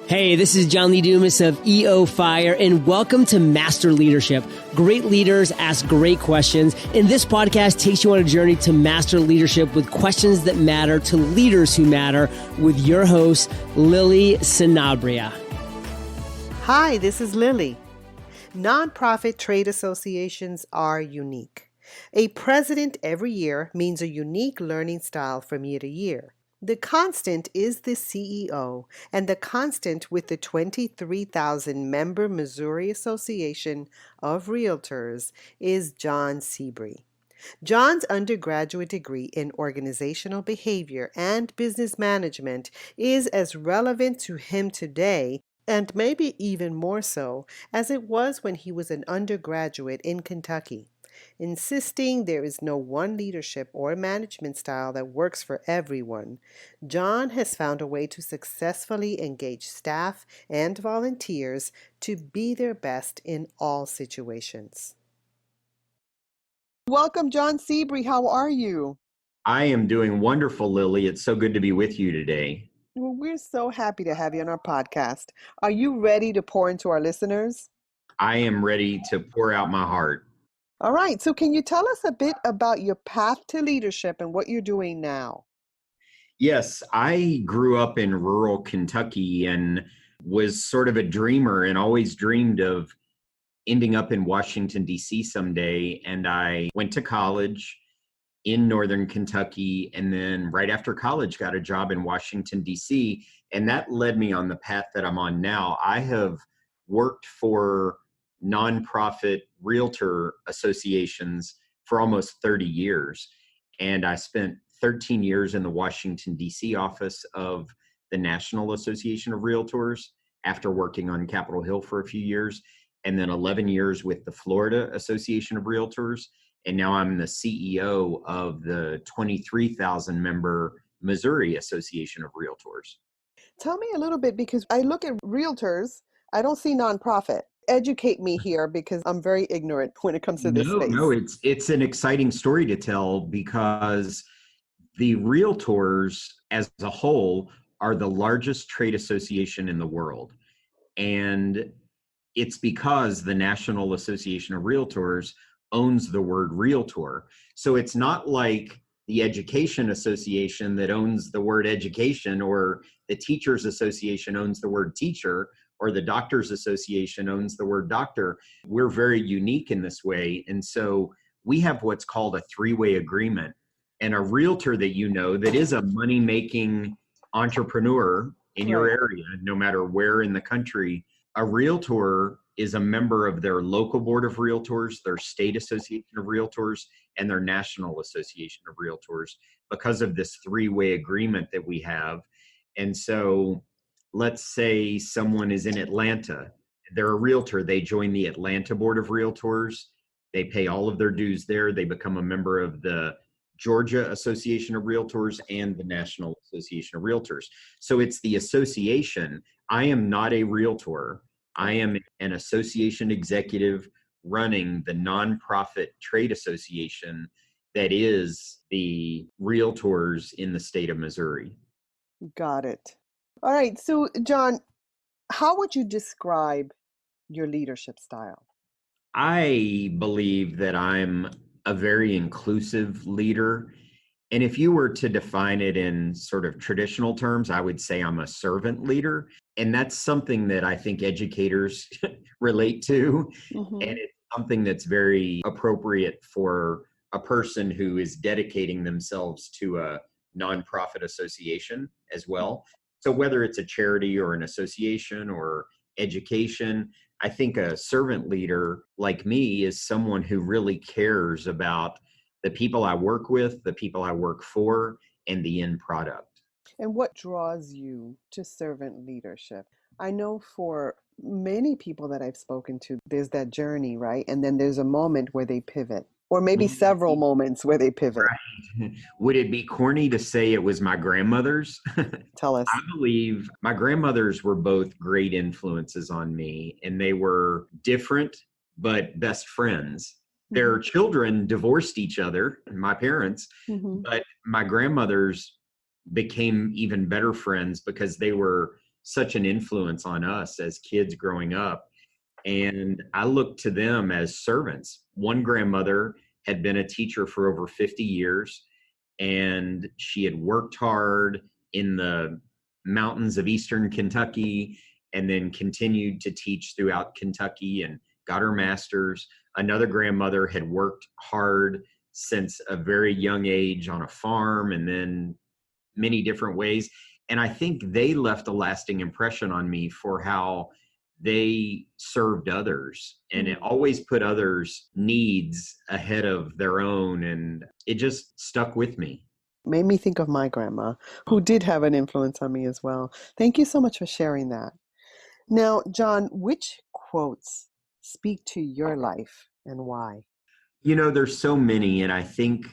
Hey, this is John Lee Dumas of EO Fire, and welcome to Master Leadership. Great leaders ask great questions, and this podcast takes you on a journey to master leadership with questions that matter to leaders who matter with your host, Lily Sanabria. Hi, this is Lily. Nonprofit trade associations are unique. A president every year means a unique learning style from year to year. The constant is the CEO, and the constant with the 23,000 member Missouri Association of Realtors is John Sebree. John's undergraduate degree in organizational behavior and business management is as relevant to him today, and maybe even more so, as it was when he was an undergraduate in Kentucky. Insisting there is no one leadership or management style that works for everyone, John has found a way to successfully engage staff and volunteers to be their best in all situations. Welcome, John Sebree. How are you? I am doing wonderful, Lily. It's so good to be with you today. Well, we're so happy to have you on our podcast. Are you ready to pour into our listeners? I am ready to pour out my heart. All right. So can you tell us a bit about your path to leadership and what you're doing now? Yes, I grew up in rural Kentucky and was sort of a dreamer and always dreamed of ending up in Washington, D.C. someday. And I went to college in Northern Kentucky, and then right after college got a job in Washington, D.C., and that led me on the path that I'm on now. I have worked for nonprofit realtor associations for almost 30 years, and I spent 13 years in the Washington, D.C. office of the National Association of Realtors after working on Capitol Hill for a few years, and then 11 years with the Florida Association of Realtors. And now I'm the CEO of the 23,000 member Missouri Association of Realtors. Tell me a little bit, because I look at realtors, I don't see nonprofit. Educate me here, because I'm very ignorant when it comes to this space. No, it's an exciting story to tell, because the realtors as a whole are the largest trade association in the world. And it's because the National Association of Realtors owns the word realtor. So it's not like the Education Association that owns the word education, or the Teachers Association owns the word teacher, or the Doctors Association owns the word doctor. We're very unique in this way. And so we have what's called a three-way agreement. And a realtor that you know that is a money-making entrepreneur in your area, no matter where in the country, a realtor is a member of their local board of realtors, their state association of realtors, and their national association of realtors, because of this three-way agreement that we have. And so let's say someone is in Atlanta, they're a realtor, they join the Atlanta board of realtors, they pay all of their dues there, they become a member of the Georgia Association of Realtors and the National Association of Realtors. So it's the association. I am not a realtor. I am an association executive running the nonprofit trade association that is the realtors in the state of Missouri. Got it. All right. So, John, how would you describe your leadership style? I believe that I'm a very inclusive leader. And if you were to define it in sort of traditional terms, I would say I'm a servant leader. And that's something that I think educators relate to. Mm-hmm. And it's something that's very appropriate for a person who is dedicating themselves to a nonprofit association as well. So whether it's a charity or an association or education, I think a servant leader like me is someone who really cares about the people I work with, the people I work for, and the end product. And what draws you to servant leadership? I know for many people that I've spoken to, there's that journey, right? And then there's a moment where they pivot, or maybe several moments where they pivot. Right. Would it be corny to say it was my grandmother's? Tell us. I believe my grandmothers were both great influences on me, and they were different, but best friends. Their children divorced each other, my parents, but my grandmothers became even better friends because they were such an influence on us as kids growing up. And I looked to them as servants. One grandmother had been a teacher for over 50 years, and she had worked hard in the mountains of eastern Kentucky and then continued to teach throughout Kentucky and got her master's. Another grandmother had worked hard since a very young age on a farm and then many different ways. And I think they left a lasting impression on me for how they served others, and it always put others' needs ahead of their own. And it just stuck with me. Made me think of my grandma, who did have an influence on me as well. Thank you so much for sharing that. Now, John, which quotes speak to your life and why? There's so many. And I think,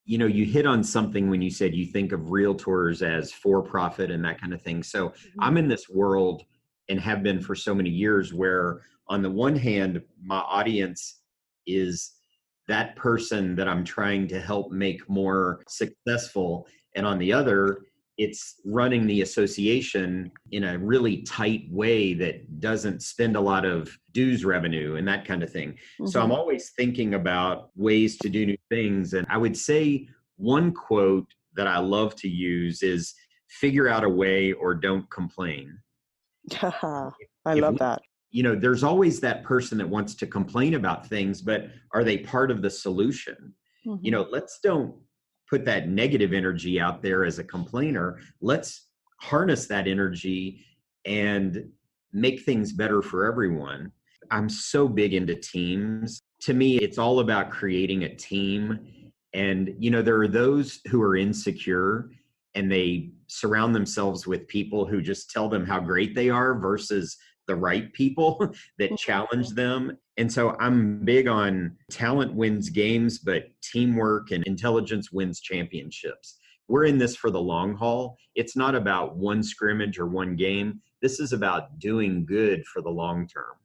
you hit on something when you said you think of realtors as for profit and that kind of thing. So I'm in this world and have been for so many years where, on the one hand, my audience is that person that I'm trying to help make more successful. And on the other, it's running the association in a really tight way that doesn't spend a lot of dues revenue and that kind of thing. So I'm always thinking about ways to do new things. And I would say one quote that I love to use is figure out a way or don't complain. I love that. There's always that person that wants to complain about things, but are they part of the solution? Let's don't put that negative energy out there as a complainer. Let's harness that energy and make things better for everyone. I'm so big into teams. To me, it's all about creating a team. And, there are those who are insecure and they surround themselves with people who just tell them how great they are versus the right people that challenge them. And so I'm big on talent wins games, but teamwork and intelligence wins championships. We're in this for the long haul. It's not about one scrimmage or one game. This is about doing good for the long term.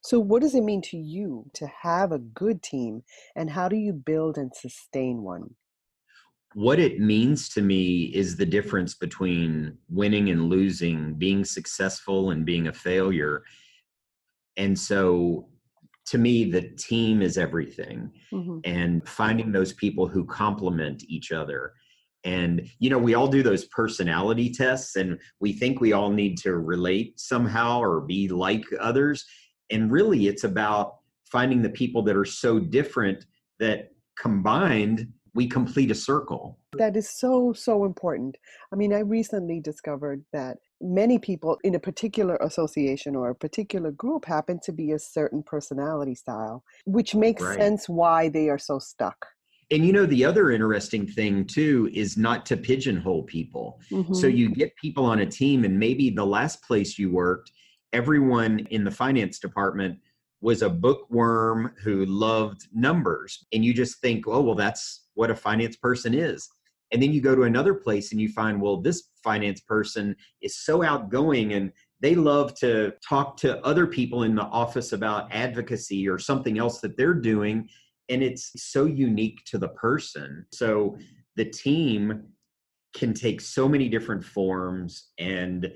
So what does it mean to you to have a good team, and how do you build and sustain one? What it means to me is the difference between winning and losing, being successful and being a failure. And so to me, the team is everything, and finding those people who complement each other. And, we all do those personality tests and we think we all need to relate somehow or be like others. And really it's about finding the people that are so different that combined we complete a circle. That is so, so important. I mean, I recently discovered that many people in a particular association or a particular group happen to be a certain personality style, which makes Right. sense why they are so stuck. And the other interesting thing too is not to pigeonhole people. So you get people on a team, and maybe the last place you worked, everyone in the finance department was a bookworm who loved numbers. And you just think, oh, well, that's what a finance person is. And then you go to another place and you find, well, this finance person is so outgoing and they love to talk to other people in the office about advocacy or something else that they're doing. And it's so unique to the person. So the team can take so many different forms and,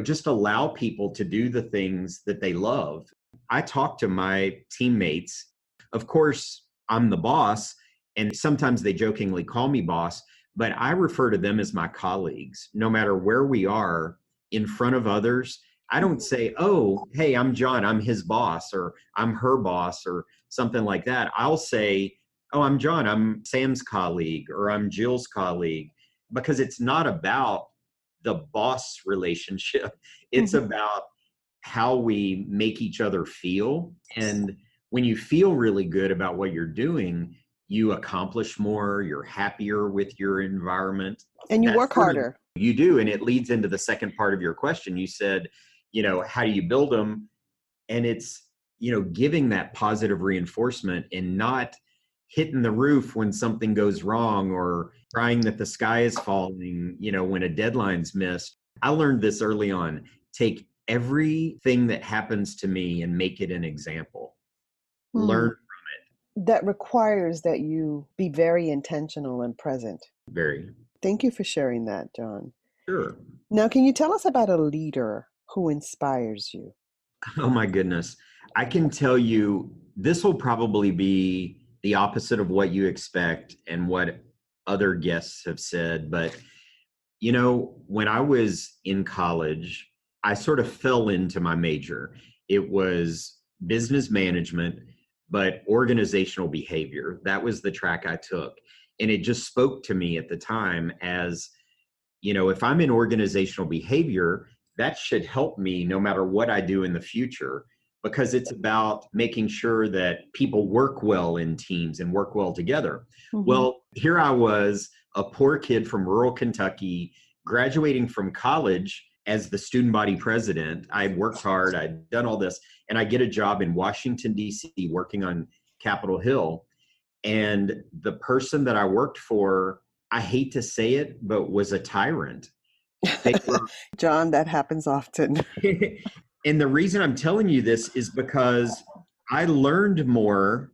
just allow people to do the things that they love. I talk to my teammates. Of course, I'm the boss, and sometimes they jokingly call me boss, but I refer to them as my colleagues. No matter where we are in front of others, I don't say, oh, hey, I'm John, I'm his boss, or I'm her boss, or something like that. I'll say, oh, I'm John, I'm Sam's colleague, or I'm Jill's colleague, because it's not about the boss relationship. It's about how we make each other feel. And when you feel really good about what you're doing, you accomplish more, you're happier with your environment. And you That's work sort of- harder. You do. And it leads into the second part of your question. You said, how do you build them? And it's, giving that positive reinforcement and not hitting the roof when something goes wrong or crying that the sky is falling, when a deadline's missed. I learned this early on. Take everything that happens to me and make it an example. Learn That requires that you be very intentional and present. very. Thank you for sharing that, John. Sure. Now, can you tell us about a leader who inspires you? Oh my goodness. I can tell you this will probably be the opposite of what you expect and what other guests have said. But, when I was in college, I sort of fell into my major. It was business management, but organizational behavior. That was the track I took. And it just spoke to me at the time as, if I'm in organizational behavior, that should help me no matter what I do in the future, because it's about making sure that people work well in teams and work well together. Mm-hmm. Well, here I was, a poor kid from rural Kentucky, graduating from college as the student body president. I'd worked hard, I'd done all this, and I get a job in Washington, D.C., working on Capitol Hill. And the person that I worked for, I hate to say it, but was a tyrant. They were, John, that happens often. and the reason I'm telling you this is because I learned more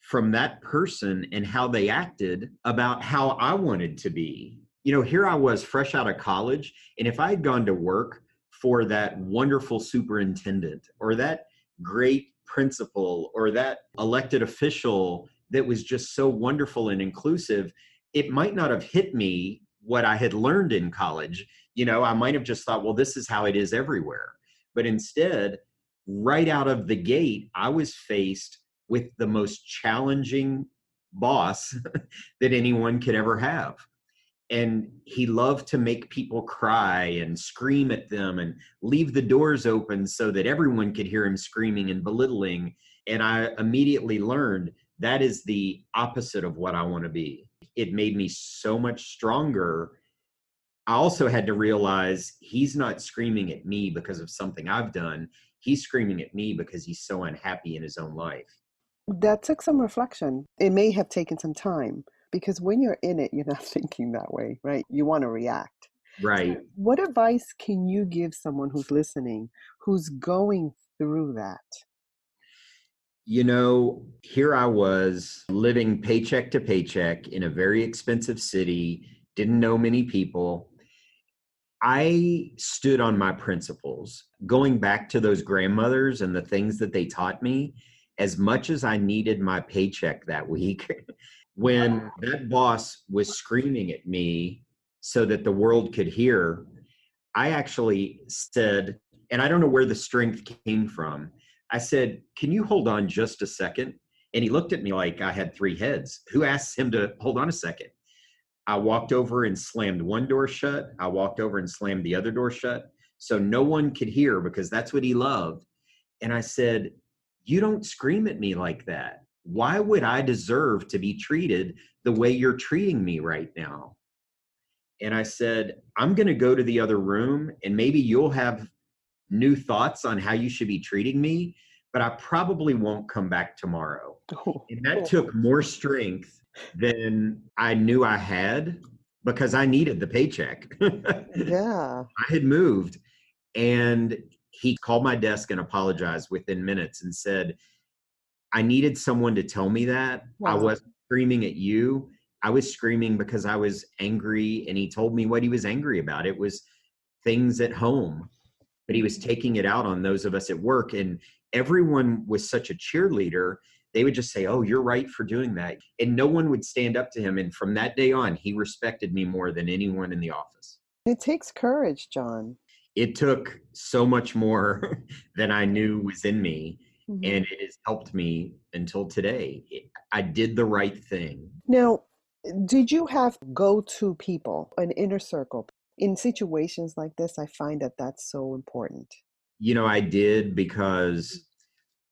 from that person and how they acted about how I wanted to be. Here I was fresh out of college, and if I had gone to work for that wonderful superintendent or that great principal or that elected official that was just so wonderful and inclusive, it might not have hit me what I had learned in college. I might have just thought, well, this is how it is everywhere. But instead, right out of the gate, I was faced with the most challenging boss that anyone could ever have. And he loved to make people cry and scream at them and leave the doors open so that everyone could hear him screaming and belittling. And I immediately learned that is the opposite of what I want to be. It made me so much stronger. I also had to realize he's not screaming at me because of something I've done. He's screaming at me because he's so unhappy in his own life. That took some reflection. It may have taken some time because when you're in it, you're not thinking that way, right? You want to react. Right. What advice can you give someone who's listening, who's going through that? Here I was living paycheck to paycheck in a very expensive city, didn't know many people. I stood on my principles, going back to those grandmothers and the things that they taught me. As much as I needed my paycheck that week, when that boss was screaming at me so that the world could hear, I actually said, and I don't know where the strength came from. I said, "Can you hold on just a second?" And he looked at me like I had three heads. Who asked him to hold on a second? I walked over and slammed one door shut. I walked over and slammed the other door shut so no one could hear, because that's what he loved. And I said, "You don't scream at me like that. Why would I deserve to be treated the way you're treating me right now?" And I said, "I'm going to go to the other room and maybe you'll have new thoughts on how you should be treating me, but I probably won't come back tomorrow." And that took more strength than I knew I had, because I needed the paycheck. Yeah. I had moved, and he called my desk and apologized within minutes and said, "I needed someone to tell me that. I Wow. wasn't screaming at you. I was screaming because I was angry." And he told me what he was angry about. It was things at home, but he was taking it out on those of us at work. And everyone was such a cheerleader. They would just say, "Oh, you're right for doing that." And no one would stand up to him. And from that day on, he respected me more than anyone in the office. It takes courage, John. It took so much more than I knew was in me. Mhm. And it has helped me until today. I did the right thing. Now, did you have go-to people, an inner circle? In situations like this, I find that that's so important. I did, because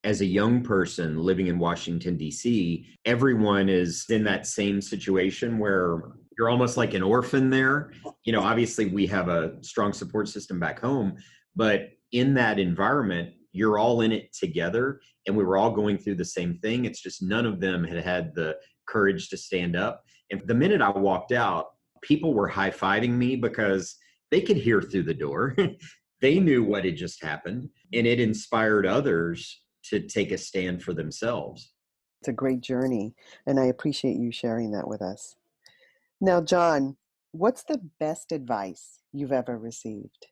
as a young person living in Washington, D.C., everyone is in that same situation where you're almost like an orphan there. Obviously we have a strong support system back home, but in that environment, you're all in it together, and we were all going through the same thing. It's just none of them had had the courage to stand up. And the minute I walked out, people were high-fiving me because they could hear through the door. They knew what had just happened, and it inspired others to take a stand for themselves. It's a great journey, and I appreciate you sharing that with us. Now, John, What's the best advice you've ever received?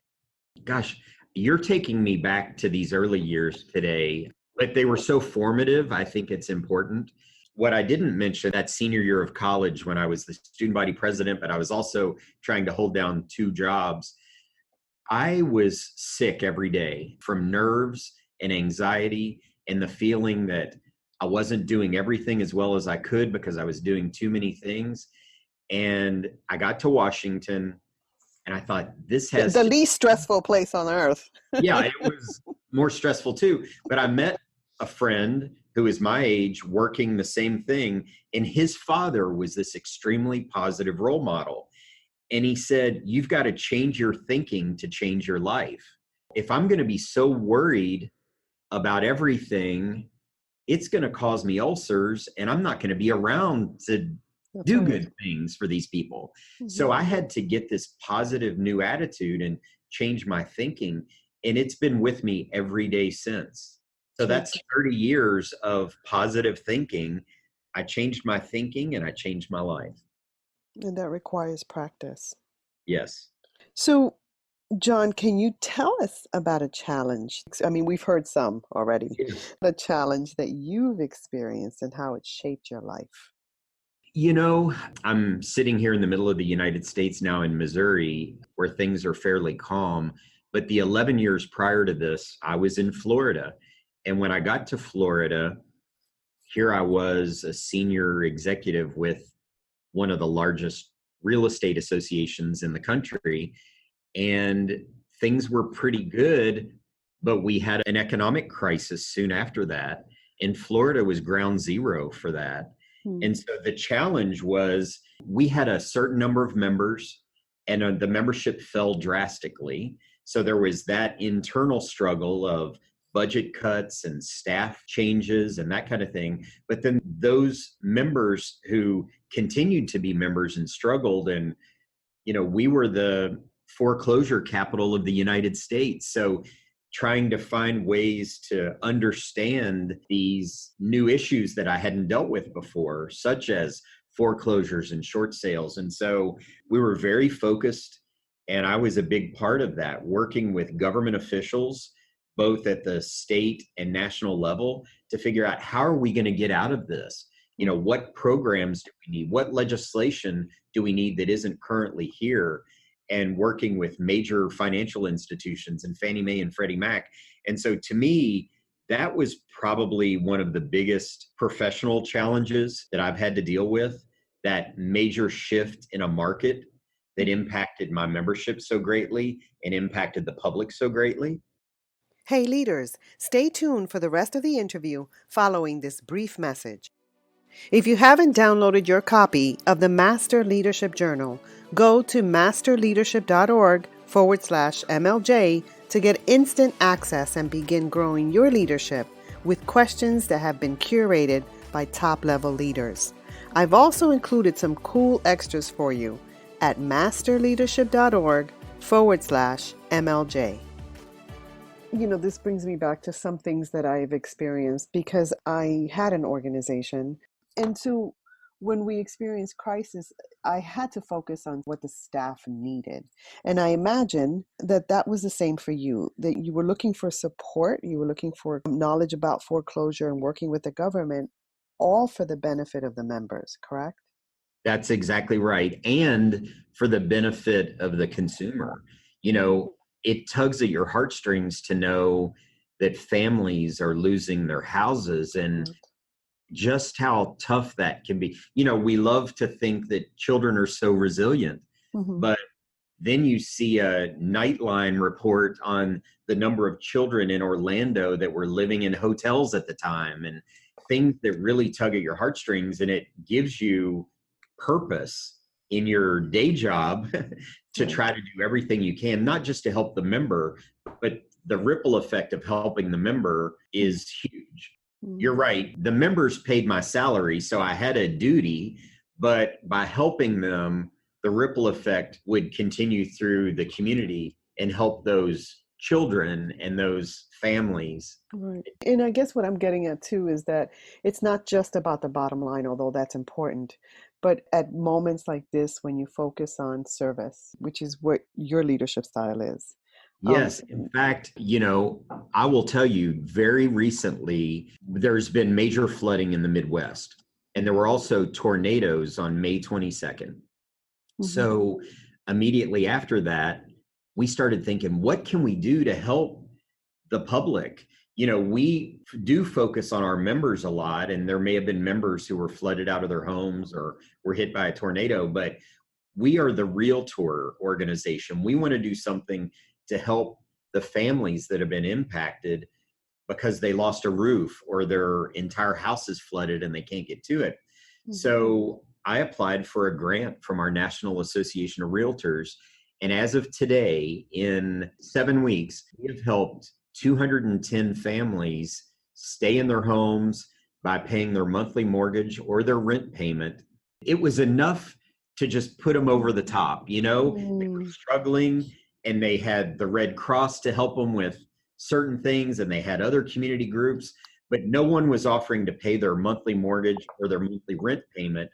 Gosh, you're taking me back to these early years today, but they were so formative. I think it's important. What I didn't mention, that senior year of college when I was the student body president, but I was also trying to hold down two jobs. I was sick every day from nerves and anxiety and the feeling that I wasn't doing everything as well as I could because I was doing too many things. And I got to Washington and I thought, this has The to, least stressful place on earth. yeah, it was more stressful too. But I met a friend who is my age working the same thing. And his father was this extremely positive role model. And he said, you've got to change your thinking to change your life. If I'm going to be so worried about everything, it's going to cause me ulcers and I'm not going to be around to That's do right. good things for these people. Mhm. So I had to get this positive new attitude and change my thinking. And it's been with me every day since. So that's 30 years of positive thinking. I changed my thinking and I changed my life. And that requires practice. Yes. So, John, can you tell us about a challenge? I mean, we've heard some already. Yeah. The challenge that you've experienced and how it shaped your life. You know, I'm sitting here in the middle of the United States now in Missouri, where things are fairly calm. But the 11 years prior to this, I was in Florida. And when I got to Florida, here I was, a senior executive with one of the largest real estate associations in the country. And things were pretty good, but we had an economic crisis soon after that. And Florida was ground zero for that. Hmm. And so the challenge was we had a certain number of members, and the membership fell drastically. So there was that internal struggle of budget cuts and staff changes and that kind of thing. But then those members who continued to be members and struggled, and we were the foreclosure capital of the United States. So trying to find ways to understand these new issues that I hadn't dealt with before, such as foreclosures and short sales. And so we were very focused, and I was a big part of that, working with government officials, both at the state and national level, to figure out how are we going to get out of this? What programs do we need? What legislation do we need that isn't currently here? And working with major financial institutions and Fannie Mae and Freddie Mac. And so to me, that was probably one of the biggest professional challenges that I've had to deal with, that major shift in a market that impacted my membership so greatly and impacted the public so greatly. Hey, leaders, stay tuned for the rest of the interview following this brief message. If you haven't downloaded your copy of the Master Leadership Journal, go to masterleadership.org/MLJ to get instant access and begin growing your leadership with questions that have been curated by top-level leaders. I've also included some cool extras for you at masterleadership.org/MLJ. This brings me back to some things that I've experienced because I had an organization. And so when we experienced crisis, I had to focus on what the staff needed. And I imagine that that was the same for you, that you were looking for support, you were looking for knowledge about foreclosure and working with the government, all for the benefit of the members, correct? That's exactly right. And for the benefit of the consumer. It tugs at your heartstrings to know that families are losing their houses and just how tough that can be. We love to think that children are so resilient, but then you see a Nightline report on the number of children in Orlando that were living in hotels at the time, and things that really tug at your heartstrings, and it gives you purpose in your day job to try to do everything you can, not just to help the member, but the ripple effect of helping the member is huge. You're right. The members paid my salary, so I had a duty, but by helping them, the ripple effect would continue through the community and help those children and those families. Right. And I guess what I'm getting at too is that it's not just about the bottom line, although that's important, But at moments like this, when you focus on service, which is what your leadership style is. Um, Yes. In fact, I will tell you very recently, there's been major flooding in the Midwest, and there were also tornadoes on May 22nd. mhm. So immediately after that, we started thinking, what can we do to help the public? We do focus on our members a lot, and there may have been members who were flooded out of their homes or were hit by a tornado, but we are the realtor organization. We want to do something to help the families that have been impacted because they lost a roof or their entire house is flooded and they can't get to it. So I applied for a grant from our National Association of Realtors. And as of today, in 7 weeks, we have helped 210 families stay in their homes by paying their monthly mortgage or their rent payment. It was enough to just put them over the top. They were Mm. struggling, and they had the Red Cross to help them with certain things, and they had other community groups, but no one was offering to pay their monthly mortgage or their monthly rent payment.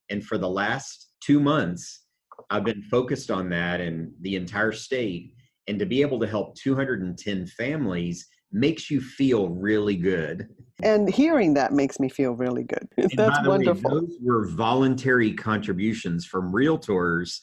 And for the last 2 months, I've been focused on that in the entire state. And to be able to help 210 families makes you feel really good. And hearing that makes me feel really good. And That's by the way, wonderful. those were voluntary contributions from realtors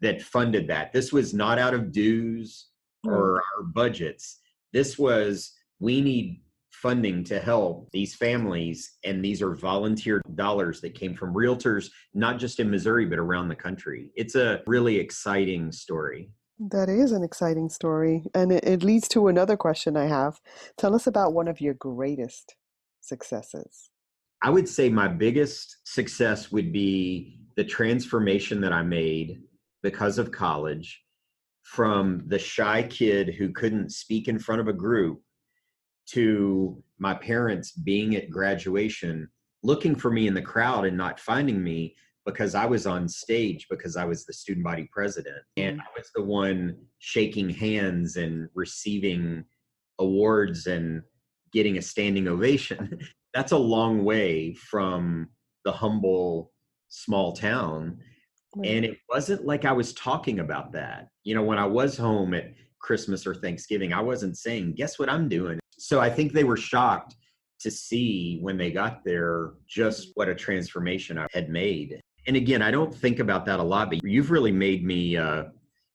that funded that. This was not out of dues Right. or our budgets. This was, we need funding to help these families, and these are volunteer dollars that came from realtors, not just in Missouri, but around the country. It's a really exciting story. That is an exciting story. And it leads to another question I have. Tell us about one of your greatest successes. I would say my biggest success would be the transformation that I made because of college, from the shy kid who couldn't speak in front of a group to my parents being at graduation, looking for me in the crowd and not finding me because I was on stage, because I was the student body president. And I was the one shaking hands and receiving awards and getting a standing ovation. That's a long way from the humble small town. Right. And it wasn't like I was talking about that. When I was home at Christmas or Thanksgiving, I wasn't saying, guess what I'm doing? So I think they were shocked to see when they got there just what a transformation I had made. And again, I don't think about that a lot, but you've really made me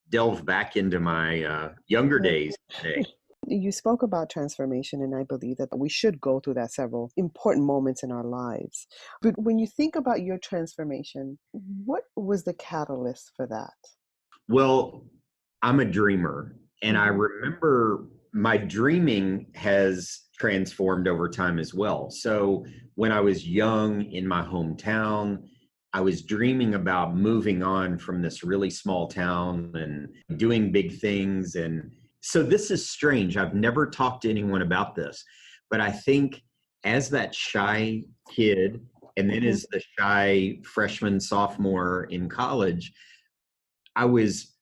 delve back into my younger Right. days today. You spoke about transformation, and I believe that we should go through that several important moments in our lives. But when you think about your transformation, what was the catalyst for that? Well, I'm a dreamer, and I Mhm. remember my dreaming has transformed over time as well. So when I was young in my hometown, I was dreaming about moving on from this really small town and doing big things. And so this is strange. I've never talked to anyone about this, but I think as that shy kid, and then Mhm. as the shy freshman, sophomore in college, I was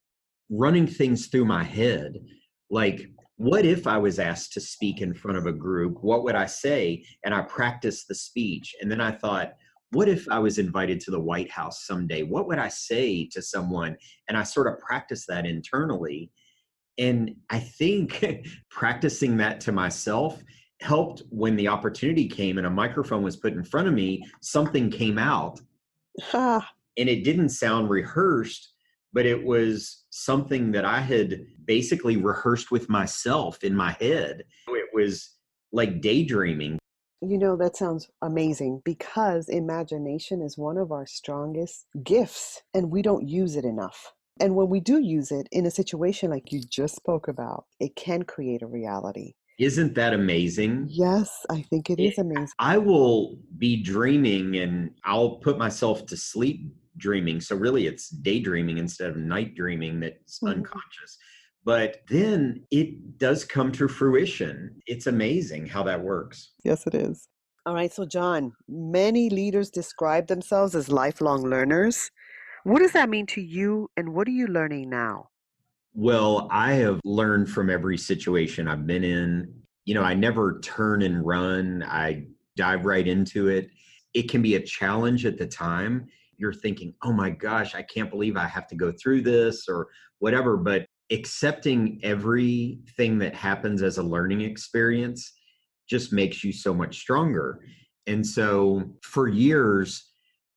running things through my head. Like, what if I was asked to speak in front of a group? What would I say? And I practiced the speech. And then I thought, what if I was invited to the White House someday? What would I say to someone? And I sort of practiced that internally. And I think practicing that to myself helped when the opportunity came and a microphone was put in front of me, something came out, Ah, and it didn't sound rehearsed, but it was something that I had basically rehearsed with myself in my head. It was like daydreaming. that sounds amazing because imagination is one of our strongest gifts, and we don't use it enough. And when we do use it in a situation like you just spoke about, it can create a reality. Isn't that amazing? Yes, I think it It, is amazing. I will be dreaming and I'll put myself to sleep dreaming. So really it's daydreaming instead of night dreaming that's Mhm. unconscious. But then it does come to fruition. It's amazing how that works. Yes, it is. All right, so John, many leaders describe themselves as lifelong learners. What does that mean to you, and what are you learning now? Well, I have learned from every situation I've been in. I never turn and run, I dive right into it. It can be a challenge at the time. you're thinking, oh my gosh, I can't believe I have to go through this or whatever. But accepting everything that happens as a learning experience just makes you so much stronger. And so for years,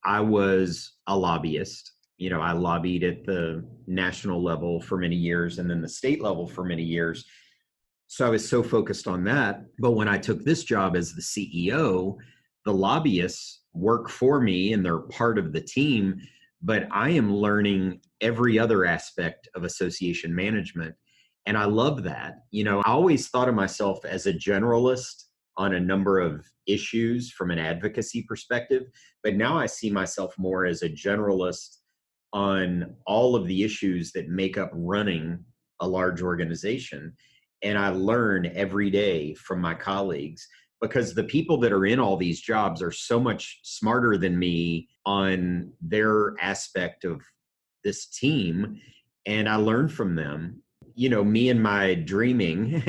I was a lobbyist. I lobbied at the national level for many years and then the state level for many years. So I was so focused on that. But when I took this job as the CEO, the lobbyists work for me and they're part of the team, but I am learning every other aspect of association management. And I love that. I always thought of myself as a generalist on a number of issues from an advocacy perspective, but now I see myself more as a generalist on all of the issues that make up running a large organization. And I learn every day from my colleagues because the people that are in all these jobs are so much smarter than me on their aspect of this team. And I learn from them. Me and my dreaming,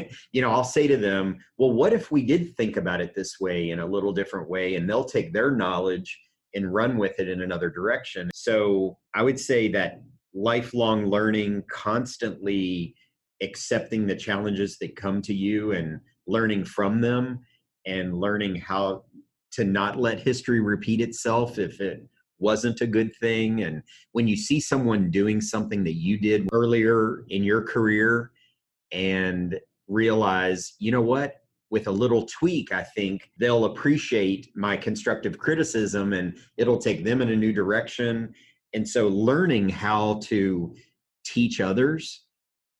I'll say to them, well, what if we did think about it this way in a little different way? And they'll take their knowledge and run with it in another direction. So I would say that lifelong learning, constantly accepting the challenges that come to you and learning from them and learning how to not let history repeat itself if it wasn't a good thing. And when you see someone doing something that you did earlier in your career and realize, you know what, with a little tweak, I think they'll appreciate my constructive criticism and it'll take them in a new direction. And so learning how to teach others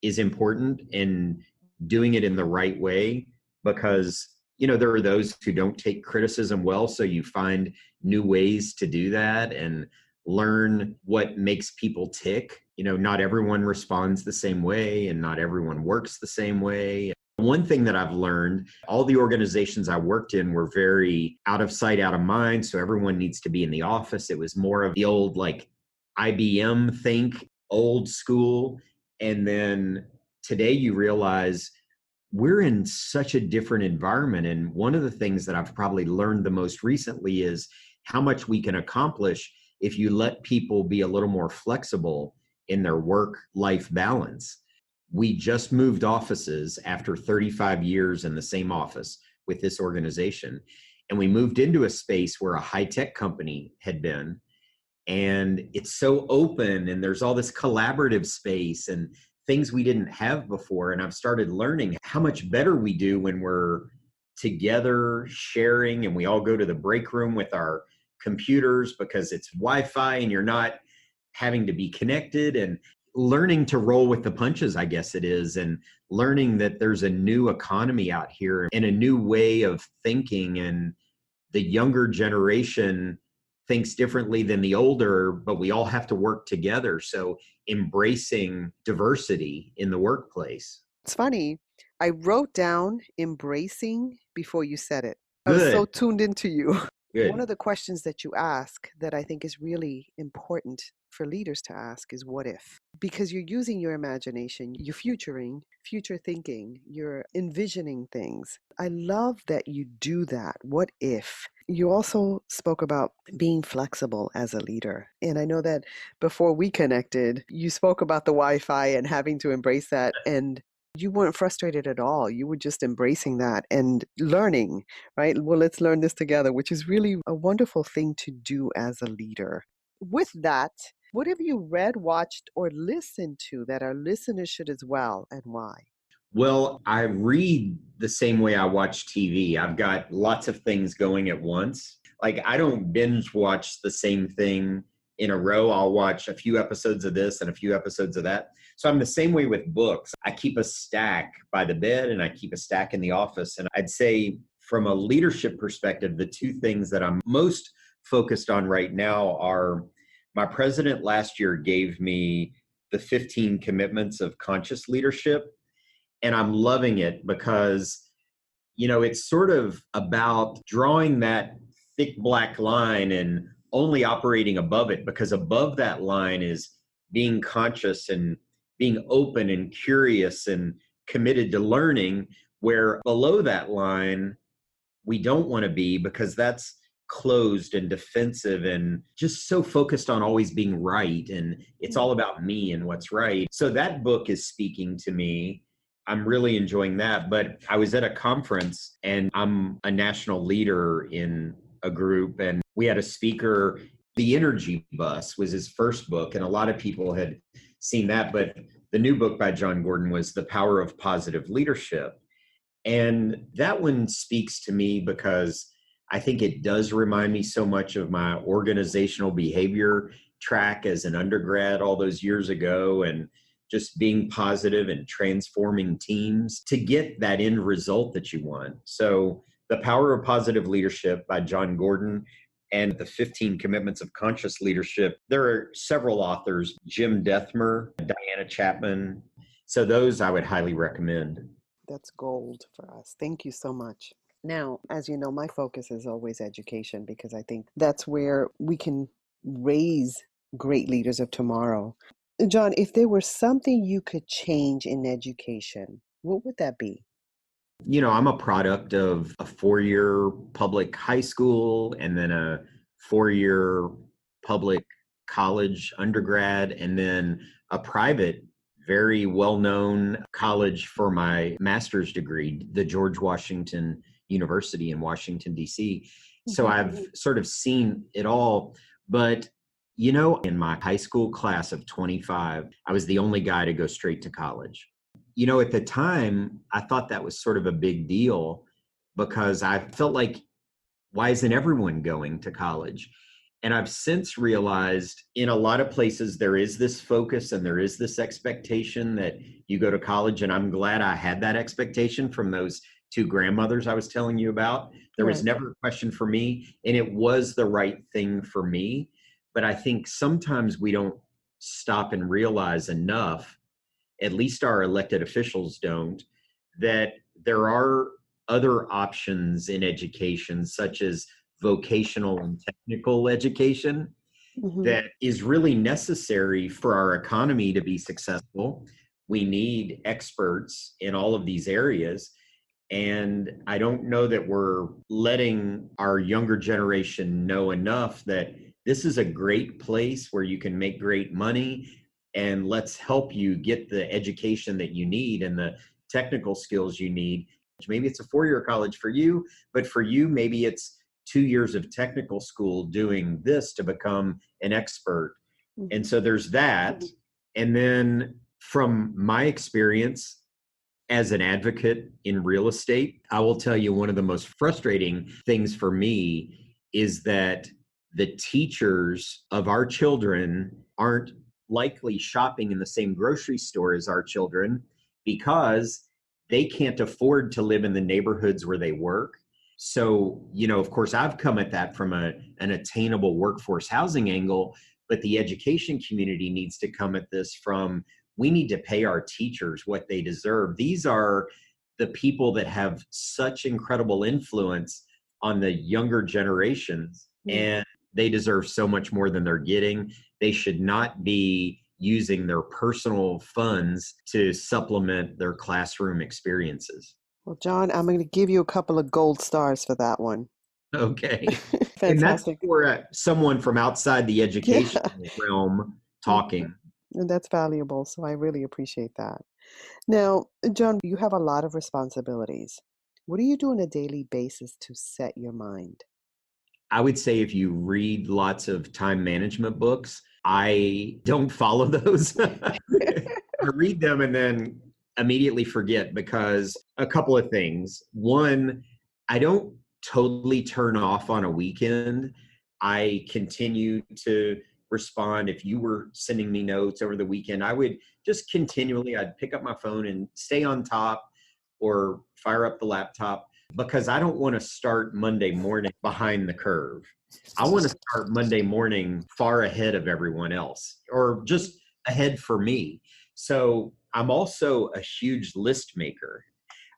is important and doing it in the right way because there are those who don't take criticism well, so you find new ways to do that and learn what makes people tick. Not everyone responds the same way and not everyone works the same way. One thing that I've learned, all the organizations I worked in were very out of sight, out of mind, so everyone needs to be in the office. It was more of the old IBM think, old school. And then today you realize we're in such a different environment. And one of the things that I've probably learned the most recently is how much we can accomplish if you let people be a little more flexible in their work-life balance. We just moved offices after 35 years in the same office with this organization. And we moved into a space where a high-tech company had been. And it's so open and there's all this collaborative space and things we didn't have before. And I've started learning how much better we do when we're together sharing and we all go to the break room with our computers because it's Wi-Fi and you're not having to be connected, and learning to roll with the punches, I guess it is, and learning that there's a new economy out here and a new way of thinking, and the younger generation thinks differently than the older, but we all have to work together. So embracing diversity in the workplace. It's funny. I wrote down embracing before you said it. I was Good. so tuned into you. Good. One of the questions that you ask that I think is really important for leaders to ask is what if? Because you're using your imagination, you're future thinking, you're envisioning things. I love that you do that. What if? You also spoke about being flexible as a leader. And I know that before we connected, you spoke about the Wi-Fi and having to embrace that. And you weren't frustrated at all. You were just embracing that and learning, right? Well, let's learn this together, which is really a wonderful thing to do as a leader. With that, what have you read, watched, or listened to that our listeners should as well, and why? Well, I read the same way I watch TV. I've got lots of things going at once. I don't binge watch the same thing in a row. I'll watch a few episodes of this and a few episodes of that. So I'm the same way with books. I keep a stack by the bed and I keep a stack in the office. And I'd say from a leadership perspective, the two things that I'm most focused on right now are my president last year gave me the 15 commitments of conscious leadership. And I'm loving it because, it's sort of about drawing that thick black line and only operating above it, because above that line is being conscious and being open and curious and committed to learning, where below that line, we don't want to be, because that's closed and defensive and just so focused on always being right. And it's all about me and what's right. So that book is speaking to me. I'm really enjoying that. But I was at a conference and I'm a national leader in a group, and we had a speaker. The Energy Bus was his first book, and a lot of people had seen that. But the new book by John Gordon was The Power of Positive Leadership. And that one speaks to me because I think it does remind me so much of my organizational behavior track as an undergrad all those years ago, and just being positive and transforming teams to get that end result that you want. So The Power of Positive Leadership by John Gordon and The 15 Commitments of Conscious Leadership. There are several authors, Jim Dethmer, Diana Chapman. So those I would highly recommend. That's gold for us. Thank you so much. Now, as you know, my focus is always education because I think that's where we can raise great leaders of tomorrow. John, if there were something you could change in education, what would that be? You know, I'm a product of a 4-year public high school and then a 4-year public college undergrad, and then a private, very well-known college for my master's degree, the George Washington University in Washington, D.C. So I've sort of seen it all. But, you know, in my high school class of 25, I was the only guy to go straight to college. You know, at the time, I thought that was sort of a big deal because I felt like, why isn't everyone going to college? And I've since realized in a lot of places there is this focus and there is this expectation that you go to college. And I'm glad I had that expectation from those two grandmothers I was telling you about. There was never a question for me, and it was the right thing for me. But I think sometimes we don't stop and realize enough, at least our elected officials don't, that there are other options in education, such as vocational and technical education, that is really necessary for our economy to be successful. We need experts in all of these areas. And I don't know that we're letting our younger generation know enough that this is a great place where you can make great money, and let's help you get the education that you need and the technical skills you need. Maybe it's a 4-year college for you, but for you, maybe it's 2 years of technical school doing this to become an expert. And so there's that. And then from my experience as an advocate in real estate, I will tell you one of the most frustrating things for me is that the teachers of our children aren't likely shopping in the same grocery store as our children because they can't afford to live in the neighborhoods where they work. So, you know, of course, I've come at that from an attainable workforce housing angle, but the education community needs to come at this from, we need to pay our teachers what they deserve. These are the people that have such incredible influence on the younger generations, and they deserve so much more than they're getting. They should not be using their personal funds to supplement their classroom experiences. Well, John, I'm going to give you a couple of gold stars for that one. Okay. Fantastic. And that's for someone from outside the educational realm talking. And that's valuable. So I really appreciate that. Now, John, you have a lot of responsibilities. What do you do on a daily basis to set your mind? I would say if you read lots of time management books, I don't follow those. I read them and then immediately forget because a couple of things. One, I don't totally turn off on a weekend. I continue to respond. If you were sending me notes over the weekend, I would just continually, I'd pick up my phone and stay on top or fire up the laptop, because I don't want to start Monday morning behind the curve. I want to start Monday morning far ahead of everyone else, or just ahead for me. So I'm also a huge list maker.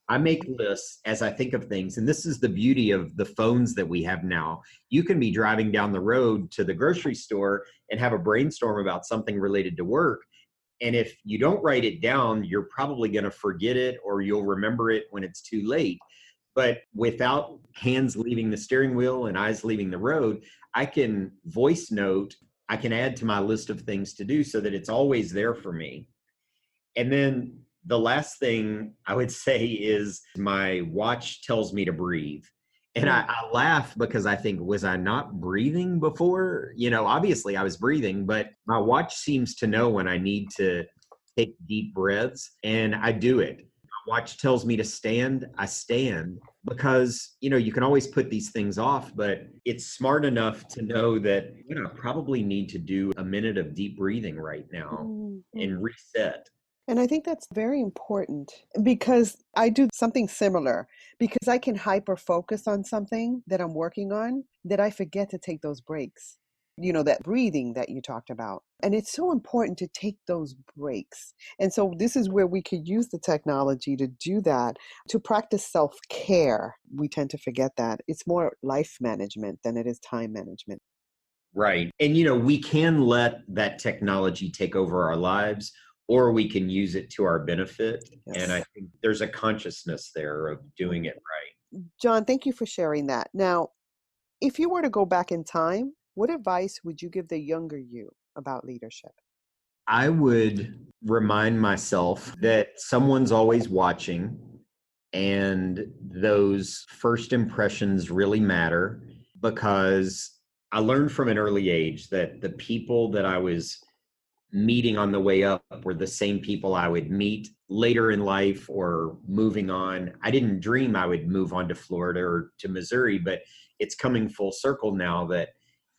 I make lists as I think of things. And this is the beauty of the phones that we have now. You can be driving down the road to the grocery store and have a brainstorm about something related to work. And if you don't write it down, you're probably going to forget it, or you'll remember it when it's too late. But without hands leaving the steering wheel and eyes leaving the road, I can voice note, I can add to my list of things to do so that it's always there for me. And then the last thing I would say is my watch tells me to breathe. And I laugh because I think, was I not breathing before? Obviously I was breathing, but my watch seems to know when I need to take deep breaths, and I do it. My watch tells me to stand, I stand, because you can always put these things off, but it's smart enough to know that I probably need to do a minute of deep breathing right now and reset. And I think that's very important because I do something similar because I can hyper focus on something that I'm working on that I forget to take those breaks. That breathing that you talked about. And it's so important to take those breaks. And so this is where we could use the technology to do that, to practice self-care. We tend to forget that. It's more life management than it is time management. Right. And, we can let that technology take over our lives, or we can use it to our benefit. Yes. And I think there's a consciousness there of doing it right. John, thank you for sharing that. Now, if you were to go back in time, what advice would you give the younger you about leadership? I would remind myself that someone's always watching, and those first impressions really matter, because I learned from an early age that the people that I was meeting on the way up were the same people I would meet later in life or moving on. I didn't dream I would move on to Florida or to Missouri, but it's coming full circle now that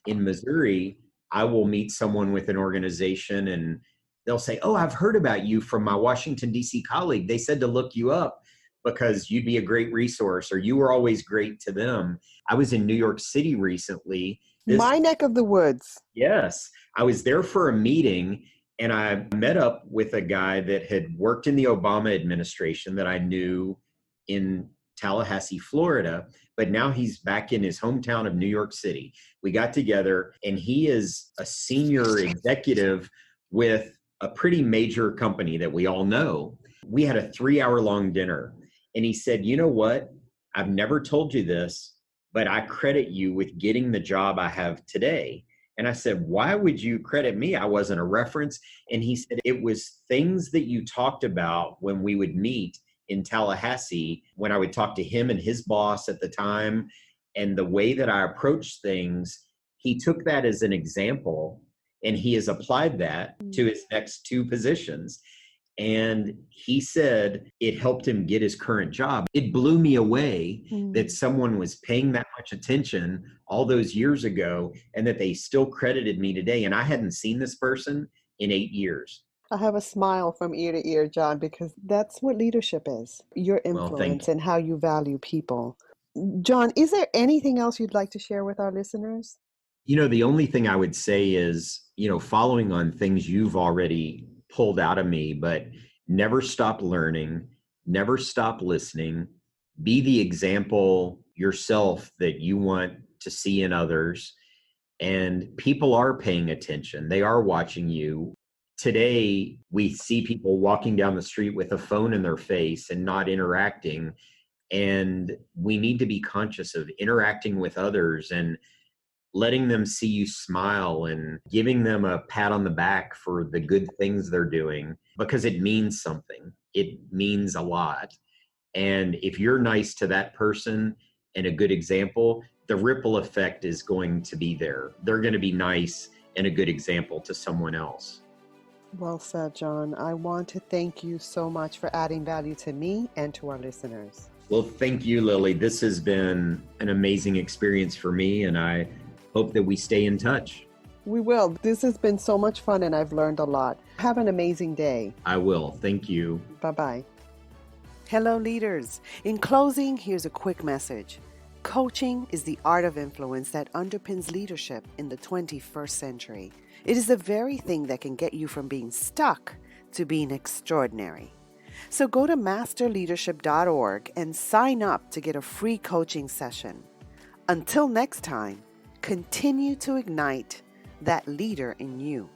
in Missouri, I will meet someone with an organization and they'll say, "Oh, I've heard about you from my Washington, D.C. colleague. They said to look you up because you'd be a great resource, or you were always great to them." I was in New York City recently. My neck of the woods. Yes. I was there for a meeting, and I met up with a guy that had worked in the Obama administration that I knew in Tallahassee, Florida, but now he's back in his hometown of New York City. We got together, and he is a senior executive with a pretty major company that we all know. We had a 3-hour-long dinner, and he said, "You know what? I've never told you this, but I credit you with getting the job I have today." And I said, "Why would you credit me? I wasn't a reference." And he said, "It was things that you talked about when we would meet in Tallahassee, when I would talk to him and his boss at the time, and the way that I approached things." He took that as an example, and he has applied that to his next 2 positions. And he said it helped him get his current job. It blew me away that someone was paying that much attention all those years ago and that they still credited me today. And I hadn't seen this person in 8 years. I have a smile from ear to ear, John, because that's what leadership is, your influence and how you value people. John, is there anything else you'd like to share with our listeners? The only thing I would say is, following on things you've already pulled out of me, but never stop learning, never stop listening, be the example yourself that you want to see in others. And people are paying attention. They are watching you. Today, we see people walking down the street with a phone in their face and not interacting. And we need to be conscious of interacting with others and letting them see you smile and giving them a pat on the back for the good things they're doing, because it means something. It means a lot. And if you're nice to that person and a good example, the ripple effect is going to be there. They're going to be nice and a good example to someone else. Well said, John. I want to thank you so much for adding value to me and to our listeners. Well, thank you, Lily. This has been an amazing experience for me, and I hope that we stay in touch. We will. This has been so much fun, and I've learned a lot. Have an amazing day. I will. Thank you. Bye-bye. Hello, leaders. In closing, here's a quick message. Coaching is the art of influence that underpins leadership in the 21st century. It is the very thing that can get you from being stuck to being extraordinary. So go to masterleadership.org and sign up to get a free coaching session. Until next time, continue to ignite that leader in you.